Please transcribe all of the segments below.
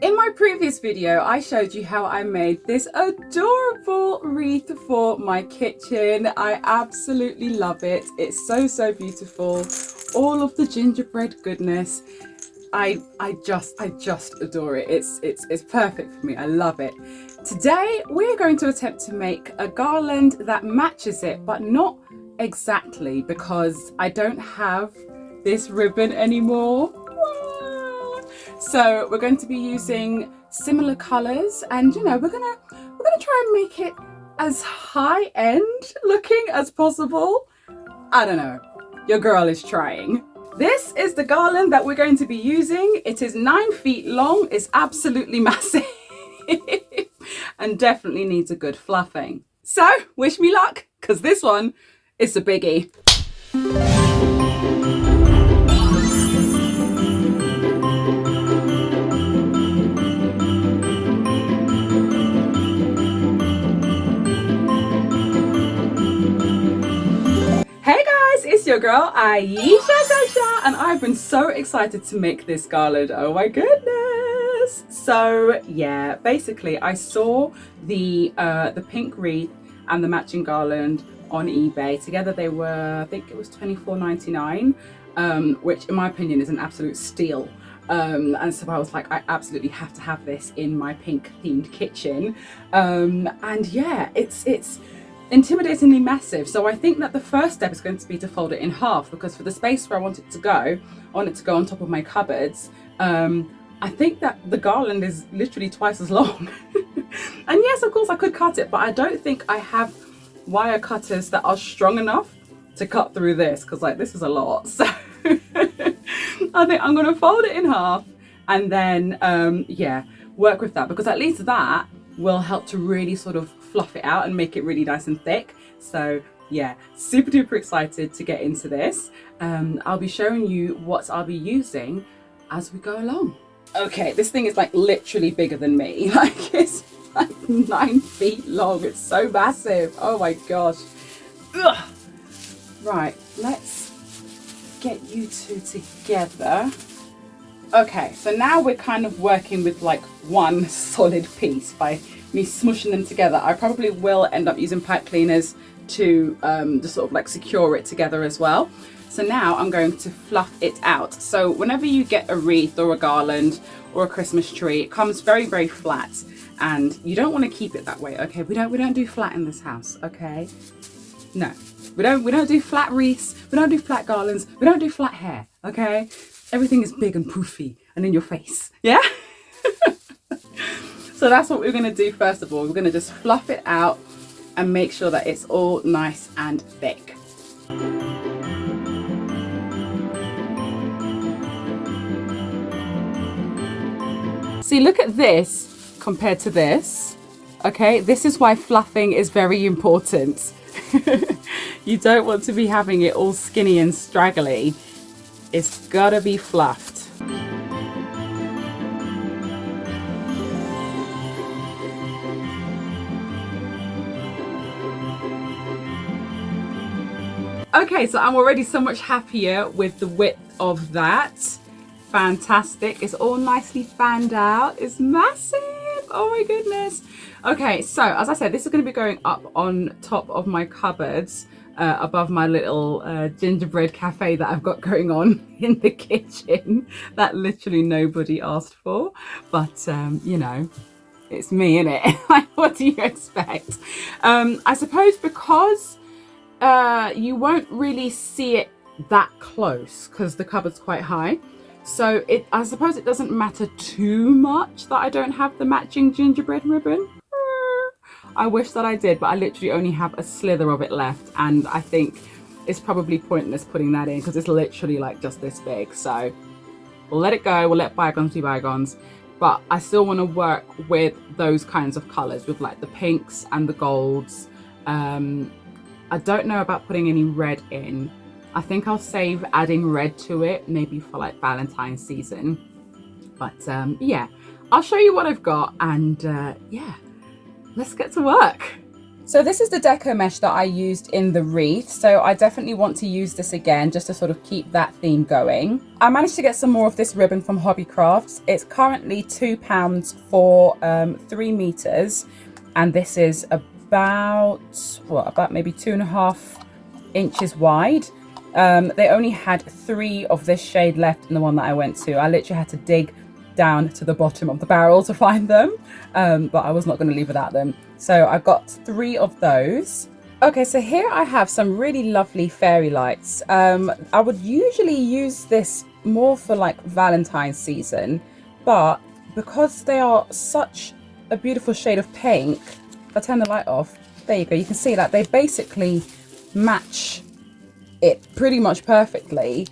In my previous video, I showed you how I made this adorable wreath for my kitchen. I absolutely love it. It's so beautiful. All of the gingerbread goodness. I just adore it. It's perfect for me. I love it. Today, we're going to attempt to make a garland that matches it, but not exactly because I don't have this ribbon anymore. So we're going to be using similar colors, and we're gonna try and make it as high end looking as possible. I don't know, your girl is trying. This is the garland that we're going to be using. It is 9 feet long. It's absolutely massive and definitely needs a good fluffing. So wish me luck, because this one is a biggie. It's your girl Ayesha Campbell, and I've been so excited to make this garland. Oh my goodness. So yeah, basically I saw the pink wreath and the matching garland on eBay. Together they were, I think it was $24.99, which in my opinion is an absolute steal. And so I was like, I absolutely have to have this in my pink themed kitchen. And yeah, it's intimidatingly massive. So I think that the first step is going to be to fold it in half, because for the space where I want it to go, I want it to go on top of my cupboards. I think that the garland is literally twice as long. And yes, of course I could cut it, but I don't think I have wire cutters that are strong enough to cut through this, because like this is a lot. So I think I'm going to fold it in half and then yeah, work with that, because at least that will help to really sort of fluff it out and make it really nice and thick. So yeah, super duper excited to get into this. I'll be showing you what I'll be using as we go along. Okay, this thing is like literally bigger than me. Like it's like 9 feet long. It's so massive. Oh my gosh. Ugh. Right, let's get you two together. Okay, so now we're kind of working with like one solid piece by me smushing them together. I probably will end up using pipe cleaners to just sort of like secure it together as well. So now I'm going to fluff it out. So whenever you get a wreath or a garland or a Christmas tree, it comes very flat, and you don't want to keep it that way. Okay, we don't do flat in this house. Okay, no, we don't do flat wreaths. We don't do flat garlands. We don't do flat hair. Okay, everything is big and poofy and in your face. Yeah. So that's what we're going to do first of all. We're going to just fluff it out and make sure that it's all nice and thick. See, look at this compared to this. Okay, this is why fluffing is very important. You don't want to be having it all skinny and straggly. It's gotta be fluffed. Okay, so I'm already so much happier with the width of that. Fantastic. It's all nicely fanned out. It's massive. Oh my goodness. Okay, so as I said, this is going to be going up on top of my cupboards, above my little gingerbread cafe that I've got going on in the kitchen that literally nobody asked for. But, you know, it's me, innit? Like, what do you expect? I suppose because you won't really see it that close because the cupboard's quite high. So I suppose it doesn't matter too much that I don't have the matching gingerbread ribbon. I wish that I did, but I literally only have a slither of it left, and I think it's probably pointless putting that in because it's literally like just this big. So we'll let it go. We'll let bygones be bygones. But I still want to work with those kinds of colors, with like the pinks and the golds. I don't know about putting any red in. I think I'll save adding red to it, maybe for like Valentine's season. But yeah, I'll show you what I've got, and yeah, let's get to work. So this is the deco mesh that I used in the wreath. So I definitely want to use this again just to sort of keep that theme going. I managed to get some more of this ribbon from Hobby Crafts. It's currently £2 for 3 meters. And this is about maybe 2.5 inches wide. They only had 3 of this shade left in the one that I went to. I literally had to dig down to the bottom of the barrel to find them, but I was not going to leave without them. So I got 3 of those. Okay, so here I have some really lovely fairy lights. I would usually use this more for like Valentine's season, but because they are such a beautiful shade of pink, if I turn the light off, there you go, you can see that they basically match it pretty much perfectly.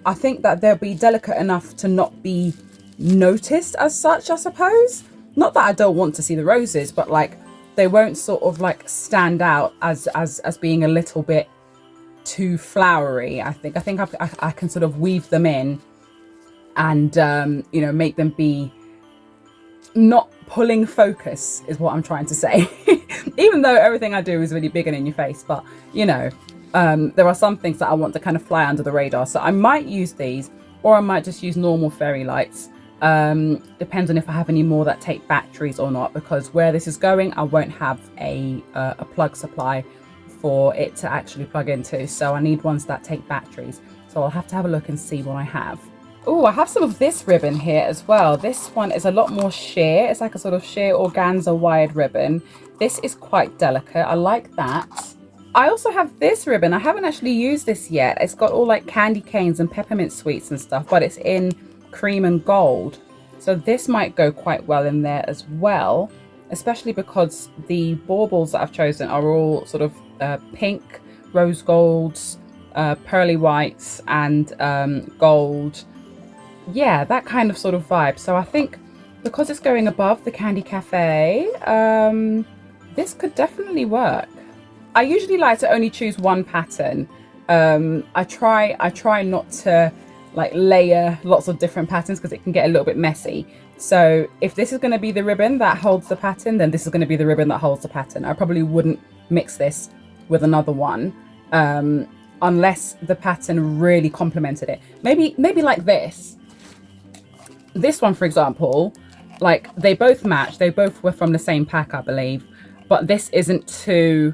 I think that they'll be delicate enough to not be noticed as such, I suppose. Not that I don't want to see the roses, but like they won't sort of like stand out as being a little bit too flowery. I think I can sort of weave them in and you know, make them be not pulling focus is what I'm trying to say. Even though everything I do is really big and in your face, but you know, there are some things that I want to kind of fly under the radar. So I might use these, or I might just use normal fairy lights. Depends on if I have any more that take batteries or not, because where this is going, I won't have a plug supply for it to actually plug into. So I need ones that take batteries. So I'll have to have a look and see what I have. Oh, I have some of this ribbon here as well. This one is a lot more sheer. It's like a sort of sheer organza wired ribbon. This is quite delicate. I like that. I also have this ribbon. I haven't actually used this yet. It's got all like candy canes and peppermint sweets and stuff, but it's in cream and gold. So this might go quite well in there as well, especially because the baubles that I've chosen are all sort of pink, rose golds, pearly whites and gold. Yeah, that kind of sort of vibe. So I think because it's going above the Candy Cafe, this could definitely work. I usually like to only choose one pattern. I try not to like layer lots of different patterns because it can get a little bit messy. So if this is going to be the ribbon that holds the pattern, then this is going to be the ribbon that holds the pattern. I probably wouldn't mix this with another one unless the pattern really complemented it. Maybe like this. This one, for example, like they both match. They both were from the same pack, I believe. But this isn't too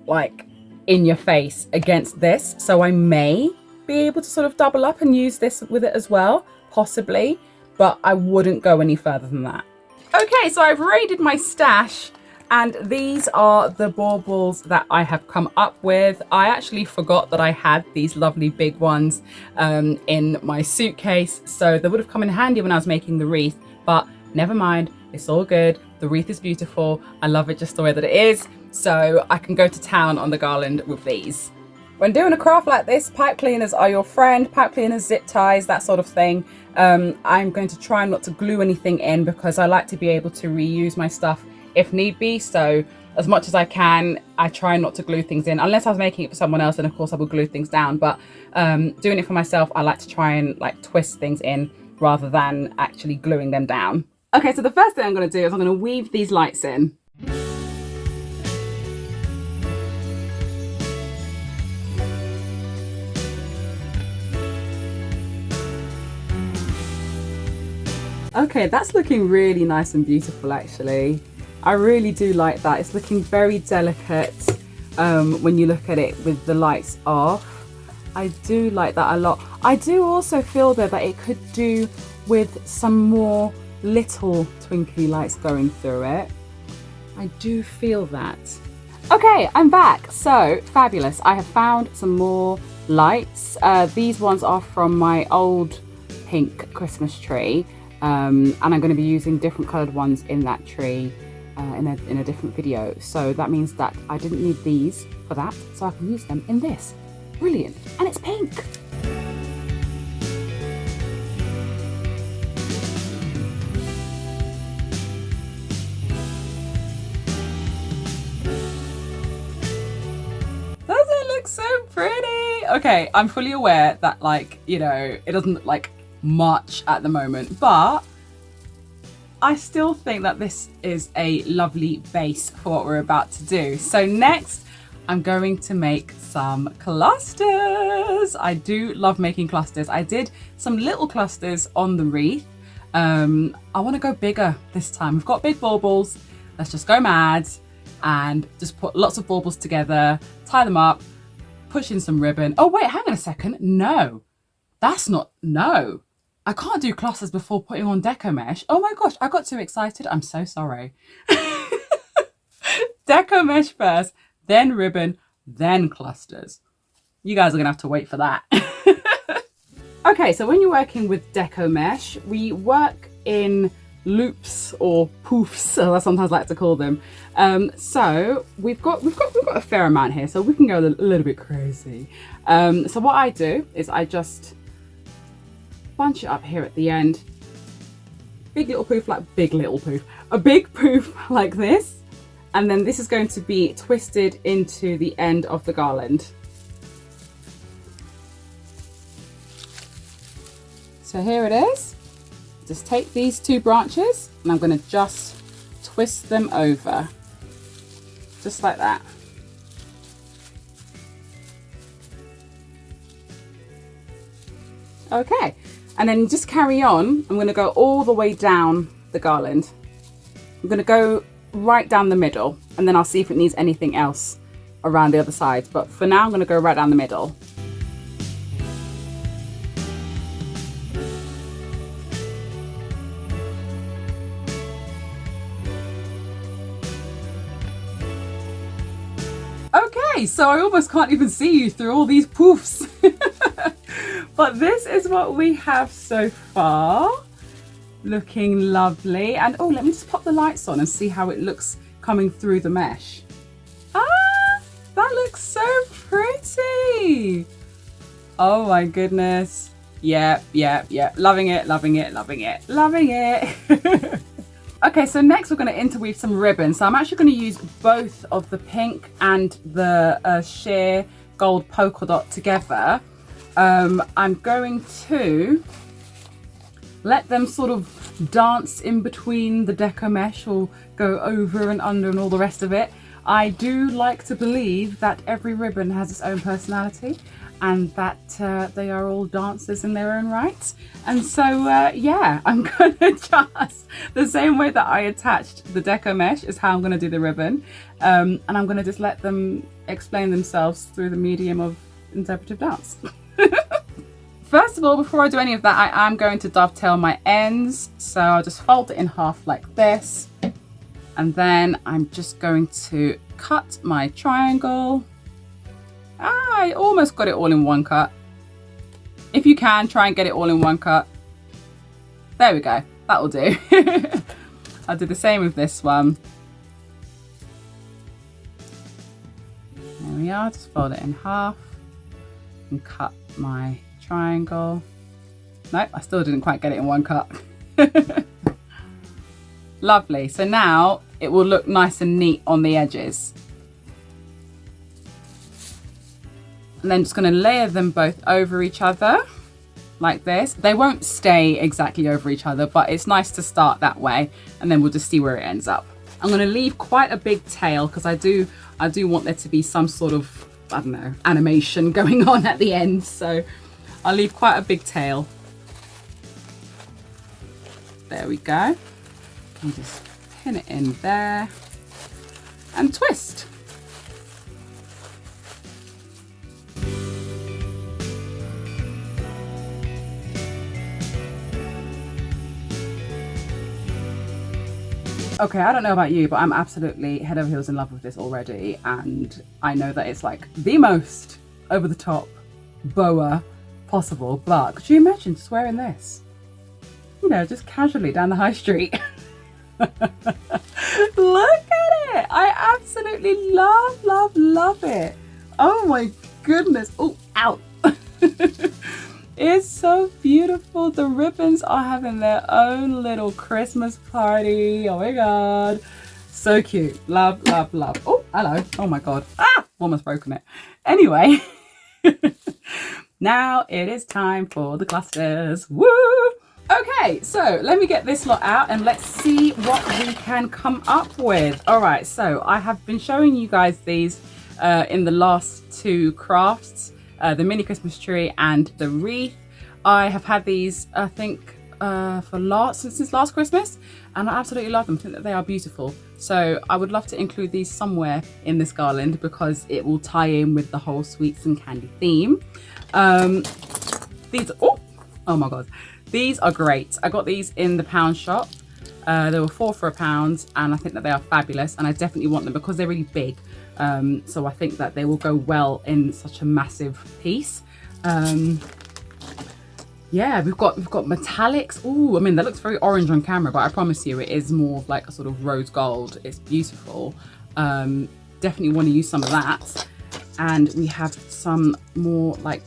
like in your face against this. So I may be able to sort of double up and use this with it as well, possibly. But I wouldn't go any further than that. Okay, so I've raided my stash. And these are the baubles that I have come up with. I actually forgot that I had these lovely big ones in my suitcase. So they would have come in handy when I was making the wreath, but never mind, it's all good. The wreath is beautiful. I love it just the way that it is. So I can go to town on the garland with these. When doing a craft like this, pipe cleaners are your friend. Pipe cleaners, zip ties, that sort of thing. I'm going to try not to glue anything in because I like to be able to reuse my stuff if need be. So as much as I can, I try not to glue things in, unless I was making it for someone else, and of course I will glue things down. But doing it for myself, I like to try and like twist things in rather than actually gluing them down. Okay, so the first thing I'm going to do is I'm going to weave these lights in. Okay, that's looking really nice and beautiful actually. I really do like that. It's looking very delicate when you look at it with the lights off. I do like that a lot. I do also feel though that it could do with some more little twinkly lights going through it. I do feel that. Okay, I'm back. So fabulous. I have found some more lights. These ones are from my old pink Christmas tree. And I'm going to be using different coloured ones in that tree in a different video. So that means that I didn't need these for that, so I can use them in this. Brilliant. And it's pink. Doesn't it look so pretty? Okay, I'm fully aware that, like, you know, it doesn't look like much at the moment, but I still think that this is a lovely base for what we're about to do. So next, I'm going to make some clusters. I do love making clusters. I did some little clusters on the wreath. I want to go bigger this time. We've got big baubles. Let's just go mad and just put lots of baubles together, tie them up, push in some ribbon. Oh wait, hang on a second. No, no. I can't do clusters before putting on deco mesh. Oh my gosh, I got too excited. I'm so sorry. Deco mesh first, then ribbon, then clusters. You guys are gonna have to wait for that. Okay, so when you're working with deco mesh, we work in loops or poofs, as I sometimes like to call them. So we've got a fair amount here, so we can go a little bit crazy. So what I do is I just bunch it up here at the end. Big little poof, a big poof like this, and then this is going to be twisted into the end of the garland. So here it is. Just take these two branches and I'm going to just twist them over, just like that. Okay, and then just carry on. I'm going to go all the way down the garland. I'm going to go right down the middle, and then I'll see if it needs anything else around the other side. But for now, I'm going to go right down the middle. Okay, so I almost can't even see you through all these poofs. But this is what we have so far. Looking lovely. And oh, let me just pop the lights on and see how it looks coming through the mesh. Ah, that looks so pretty. Oh my goodness. Yep. Loving it. Okay, so next we're going to interweave some ribbon. So I'm actually going to use both of the pink and the sheer gold polka dot together. I'm going to let them sort of dance in between the deco mesh, or go over and under and all the rest of it. I do like to believe that every ribbon has its own personality, and that they are all dancers in their own right. And so yeah, I'm gonna just, the same way that I attached the deco mesh is how I'm gonna do the ribbon. And I'm gonna just let them explain themselves through the medium of interpretive dance. First of all, before I do any of that, I am going to dovetail my ends. So I'll just fold it in half like this. And then I'm just going to cut my triangle. I almost got it all in one cut. If you can, try and get it all in one cut. There we go, that will do. I'll do the same with this one. There we are, just fold it in half and cut my triangle. Nope, I still didn't quite get it in one cut. Lovely, so now it will look nice and neat on the edges. And then just going to layer them both over each other like this. They won't stay exactly over each other, but it's nice to start that way, and then we'll just see where it ends up. I'm going to leave quite a big tail because I do want there to be some sort of, I don't know, animation going on at the end. So I'll leave quite a big tail. There we go. And just pin it in there and twist. Okay, I don't know about you, but I'm absolutely head over heels in love with this already, and I know that it's like the most over the top boa possible, but could you imagine just wearing this? You know, just casually down the high street. Look at it! I absolutely love it. Oh my goodness. Oh, ow. It's so beautiful. The ribbons are having their own little Christmas party. Oh my god. So cute. Love. Oh, hello. Oh my god. Ah! Almost broken it. Anyway. Now it is time for the clusters. Woo! Okay, so let me get this lot out and let's see what we can come up with. All right, so I have been showing you guys these in the last two crafts, the mini Christmas tree and the wreath. I have had these, I think, since last Christmas, and I absolutely love them. I think that they are beautiful. So I would love to include these somewhere in this garland because it will tie in with the whole sweets and candy theme. These, oh my God. These are great. I got these in the pound shop. They were 4 for £1, and I think that they are fabulous, and I definitely want them because they're really big. So I think that they will go well in such a massive piece. Yeah, we've got metallics. Ooh, I mean, that looks very orange on camera, but I promise you it is more like a sort of rose gold. It's beautiful. Definitely want to use some of that. And we have some more like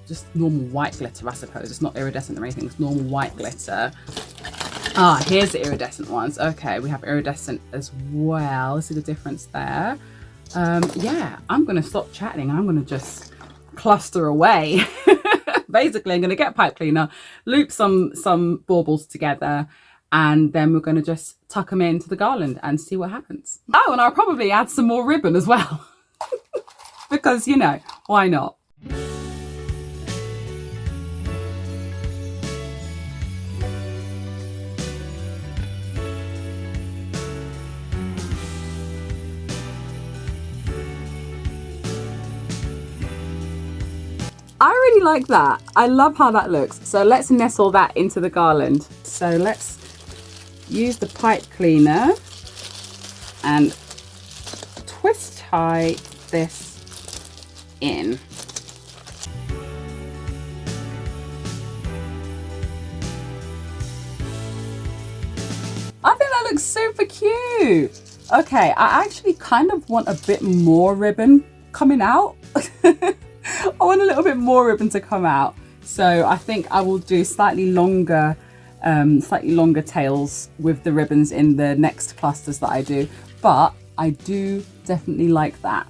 just normal white glitter, I suppose. It's not iridescent or anything, it's normal white glitter. Ah, here's the iridescent ones. Okay, we have iridescent as well. See the difference there? Yeah, I'm gonna stop chatting. I'm gonna just cluster away. Basically, I'm gonna get a pipe cleaner, loop some baubles together, and then we're gonna just tuck them into the garland and see what happens. Oh, and I'll probably add some more ribbon as well. Because, you know, why not? I really like that. I love how that looks. So let's nestle that into the garland. So let's use the pipe cleaner and twist tie this in. I think that looks super cute. Okay, I actually kind of want a bit more ribbon coming out. I want a little bit more ribbon to come out. So I think I will do slightly longer tails with the ribbons in the next clusters that I do. But I do definitely like that.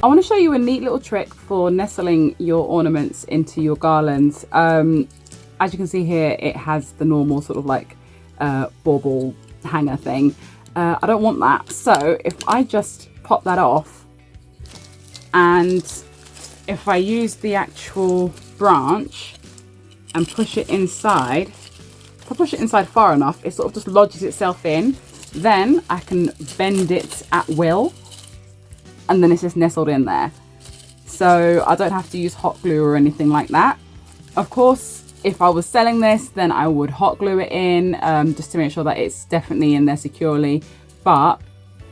I want to show you a neat little trick for nestling your ornaments into your garlands. As you can see here, it has the normal sort of like bauble hanger thing. I don't want that. So if I just pop that off, and if I use the actual branch and push it inside, if I push it inside far enough, it sort of just lodges itself in. Then I can bend it at will, and then it's just nestled in there. So I don't have to use hot glue or anything like that. Of course, if I was selling this, then I would hot glue it in just to make sure that it's definitely in there securely. But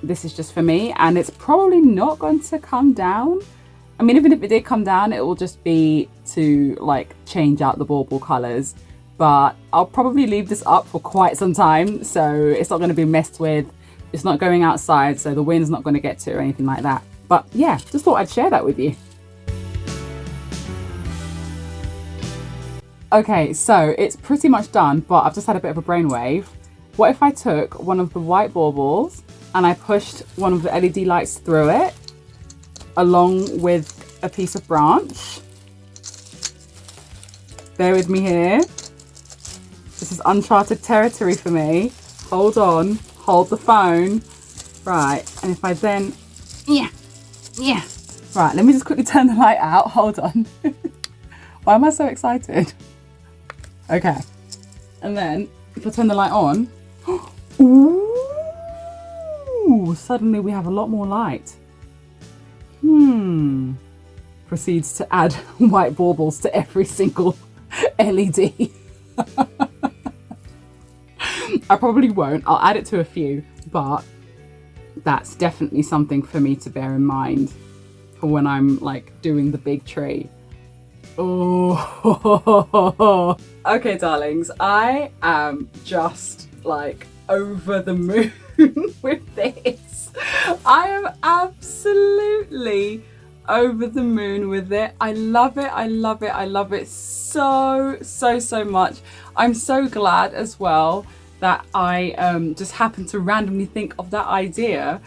this is just for me, and it's probably not going to come down. I mean, even if it did come down, it will just be to like change out the bauble colors. But I'll probably leave this up for quite some time, so it's not going to be messed with. It's not going outside, so the wind's not going to get to it or anything like that. But yeah, just thought I'd share that with you. Okay, so it's pretty much done, but I've just had a bit of a brainwave. What if I took one of the white baubles and I pushed one of the LED lights through it, along with a piece of branch? Bear with me here. This is uncharted territory for me. Hold on. Hold the phone. Right, and if I then, yeah. Right, let me just quickly turn the light out. Hold on. Why am I so excited? Okay, and then if I turn the light on, ooh, suddenly we have a lot more light. Proceeds to add white baubles to every single LED. I probably won't. I'll add it to a few, but that's definitely something for me to bear in mind for when I'm like doing the big tree. Oh, okay, darlings, I am just like over the moon with this. I am absolutely over the moon with it. I love it. I love it. I love it so much. I'm so glad as well that I just happened to randomly think of that idea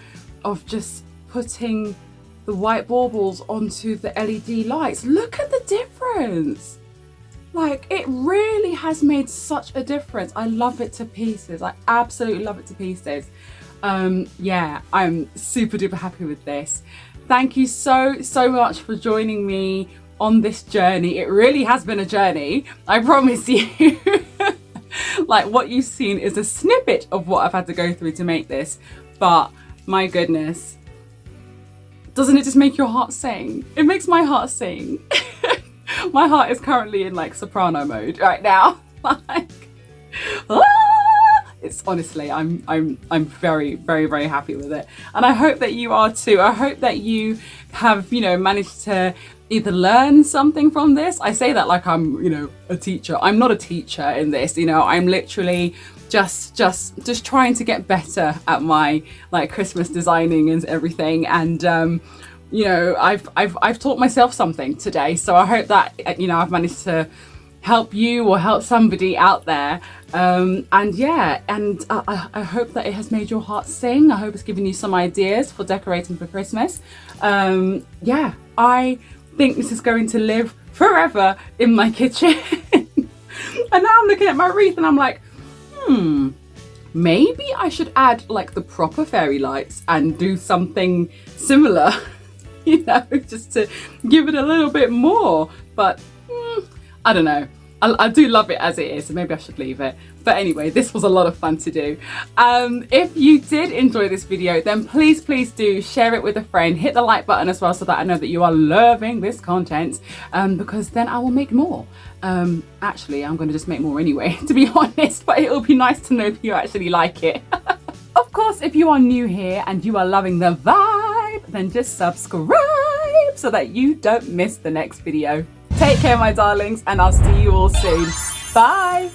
of just putting the white baubles onto the LED lights. Look at the difference. Like, it really has made such a difference. I love it to pieces. I absolutely love it to pieces. Yeah, I'm super duper happy with this. Thank you so much for joining me on this journey. It really has been a journey, I promise you. Like, what you've seen is a snippet of what I've had to go through to make this, but my goodness, doesn't it just make your heart sing? It makes my heart sing. My heart is currently in like soprano mode right now. Like, it's honestly, I'm very happy with it, and I hope that you are too. I hope that you have, you know, managed to either learn something from this. I say that like I'm, you know, a teacher. I'm not a teacher in this, you know. I'm literally just trying to get better at my like Christmas designing and everything, and you know, I've taught myself something today, so I hope that, you know, I've managed to help you or help somebody out there, and yeah, and I hope that it has made your heart sing. I hope it's given you some ideas for decorating for Christmas. Yeah, I think this is going to live forever in my kitchen. And now I'm looking at my wreath and I'm like, maybe I should add like the proper fairy lights and do something similar, you know, just to give it a little bit more. But I don't know. I do love it as it is, so maybe I should leave it. But anyway, this was a lot of fun to do. If you did enjoy this video, then please do share it with a friend. Hit the like button as well, so that I know that you are loving this content, because then I will make more. Actually, I'm going to just make more anyway, to be honest, but it'll be nice to know if you actually like it. Of course, if you are new here and you are loving the vibe, then just subscribe so that you don't miss the next video. Take care, my darlings, and I'll see you all soon. Bye.